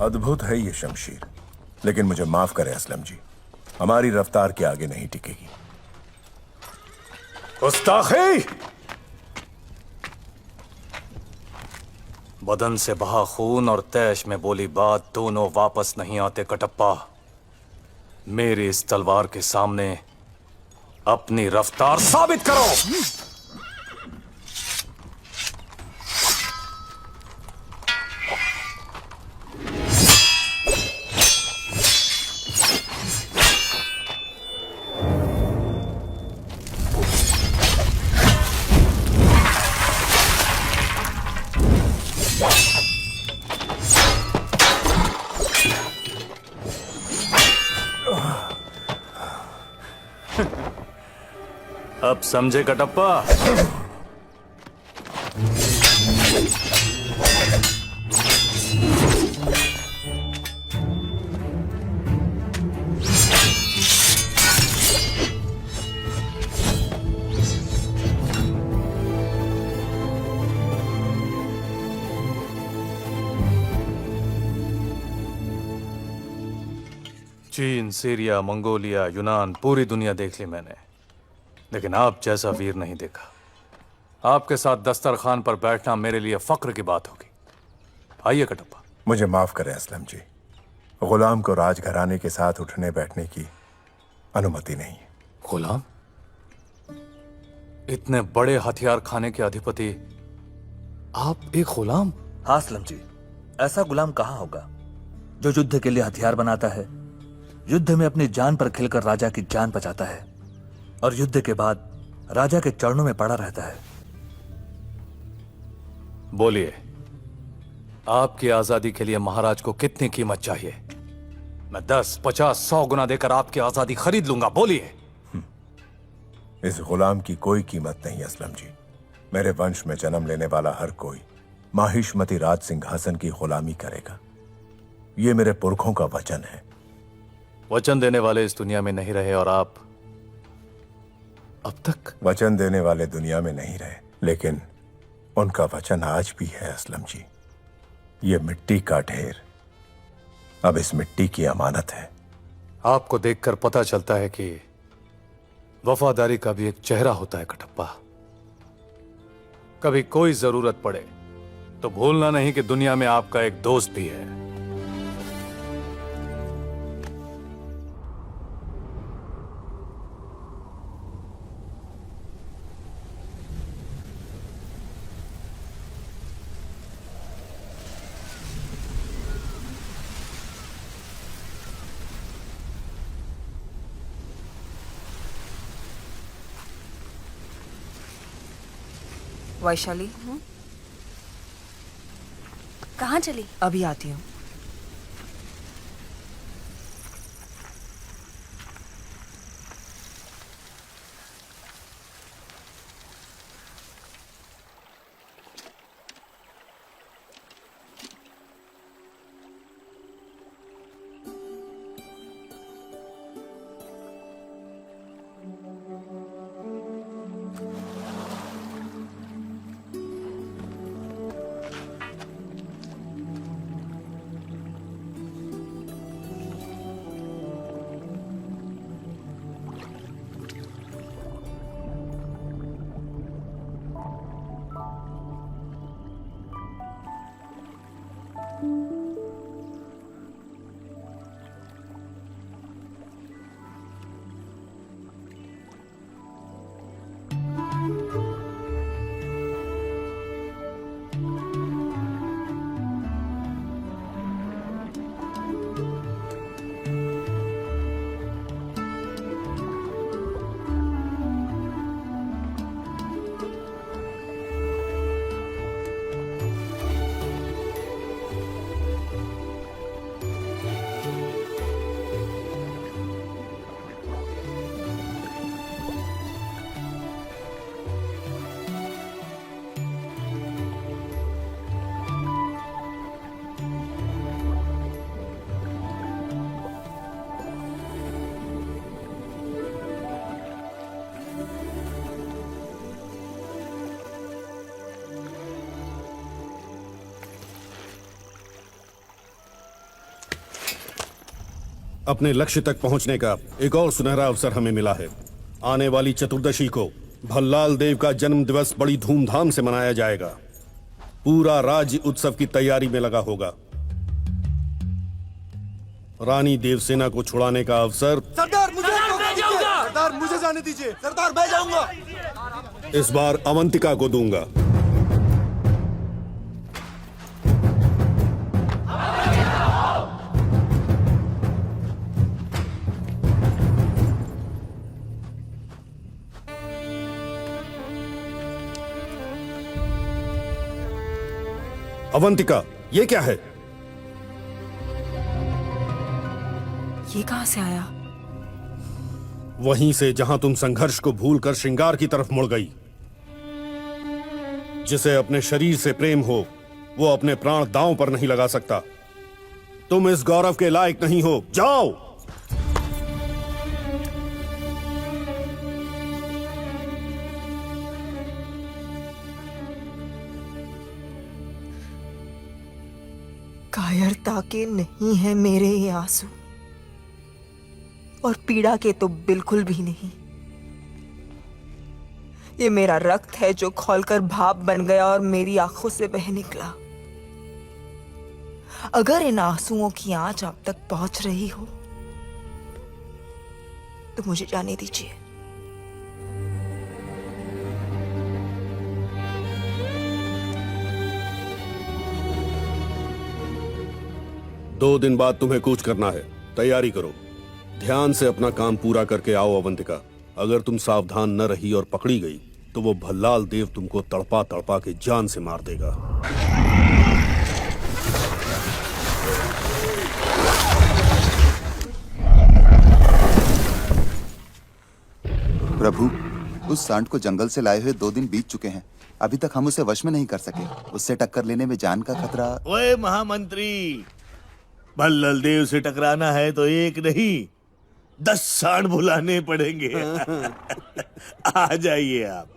अद्भुत है ये शमशीर, लेकिन मुझे माफ करें असलम जी, हमारी रफ्तार के आगे नहीं टिकेगी। गुस्ताखी! बदन से बहा खून और तैश में बोली बात दोनों वापस नहीं आते कटप्पा। मेरी इस तलवार के सामने अपनी रफ्तार साबित करो। अब समझे कटप्पा? चीन, सीरिया, मंगोलिया, यूनान, पूरी दुनिया देख ली मैंने, लेकिन आप जैसा वीर नहीं देखा। आपके साथ दस्तरखान पर बैठना मेरे लिए फक्र की बात होगी। आइए कटप्पा। मुझे माफ करें असलम जी, गुलाम को राजघराने के साथ उठने बैठने की अनुमति नहीं है। गुलाम? इतने बड़े हथियार खाने के अधिपति आप एक गुलाम? हाँ असलम जी, ऐसा गुलाम कहाँ होगा जो युद्ध के लिए हथियार बनाता है, युद्ध में अपनी जान पर खिलकर राजा की जान बचाता है और युद्ध के बाद राजा के चरणों में पड़ा रहता है। बोलिए, आपकी आजादी के लिए महाराज को कितनी कीमत चाहिए? मैं 10, 50, 100 गुना देकर आपकी आजादी खरीद लूंगा। बोलिए। इस गुलाम की कोई कीमत नहीं असलम जी। मेरे वंश में जन्म लेने वाला हर कोई माहिष्मती राज सिंहासन की गुलामी करेगा। ये मेरे पुरखों का वचन है। वचन देने वाले इस दुनिया में नहीं रहे और आप अब तक वचन देने वाले दुनिया में नहीं रहे, लेकिन उनका वचन आज भी है असलम जी। ये मिट्टी का ढेर अब इस मिट्टी की अमानत है। आपको देखकर पता चलता है कि वफादारी का भी एक चेहरा होता है कटप्पा। कभी कोई जरूरत पड़े तो भूलना नहीं कि दुनिया में आपका एक दोस्त भी है। वैशाली, कहाँ चली? अभी आती हूँ। अपने लक्ष्य तक पहुंचने का एक और सुनहरा अवसर हमें मिला है। आने वाली चतुर्दशी को भल्लाल देव का जन्म दिवस बड़ी धूमधाम से मनाया जाएगा। पूरा राज्य उत्सव की तैयारी में लगा होगा। रानी देवसेना को छुड़ाने का अवसर सरदार मुझे जाने दीजिए। सरदार मैं जाऊंगा। इस बार अवंतिका को दूंगा। अवंतिका, ये क्या है? ये कहां से आया? वहीं से जहां तुम संघर्ष को भूलकर श्रृंगार की तरफ मुड़ गई। जिसे अपने शरीर से प्रेम हो, वो अपने प्राण दांव पर नहीं लगा सकता। तुम इस गौरव के लायक नहीं हो। जाओ। कायरता के नहीं है मेरे ये आंसू, और पीड़ा के तो बिल्कुल भी नहीं। ये मेरा रक्त है जो खौलकर भाप बन गया और मेरी आंखों से बह निकला। अगर इन आंसुओं की आंच आप तक पहुंच रही हो तो मुझे जाने दीजिए। दो दिन बाद तुम्हें कूच करना है। तैयारी करो। ध्यान से अपना काम पूरा करके आओ अवंतिका। अगर तुम सावधान न रही और पकड़ी गई तो वो भल्लाल देव तुमको तड़पा तड़पा के जान से मार देगा। प्रभु, उस सांड को जंगल से लाए हुए 2 दिन बीत चुके हैं। अभी तक हम उसे वश में नहीं कर सके। उससे टक्कर लेने में जान का खतरा। ओए महामंत्री, भल्लाल देव से टकराना है तो एक नहीं 10 सांड बुलाने पड़ेंगे। आ जाइए आप।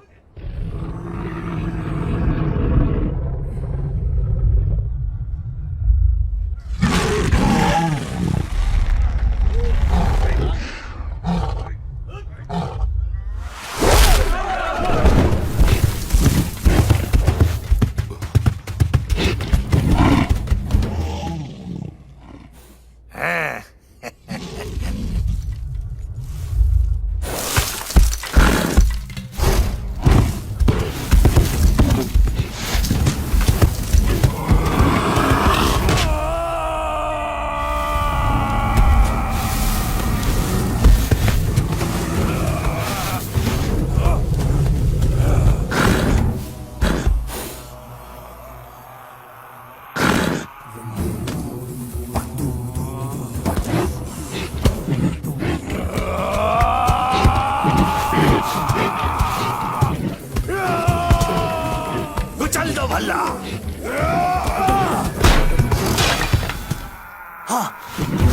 चल दो भल्ला। हाँ।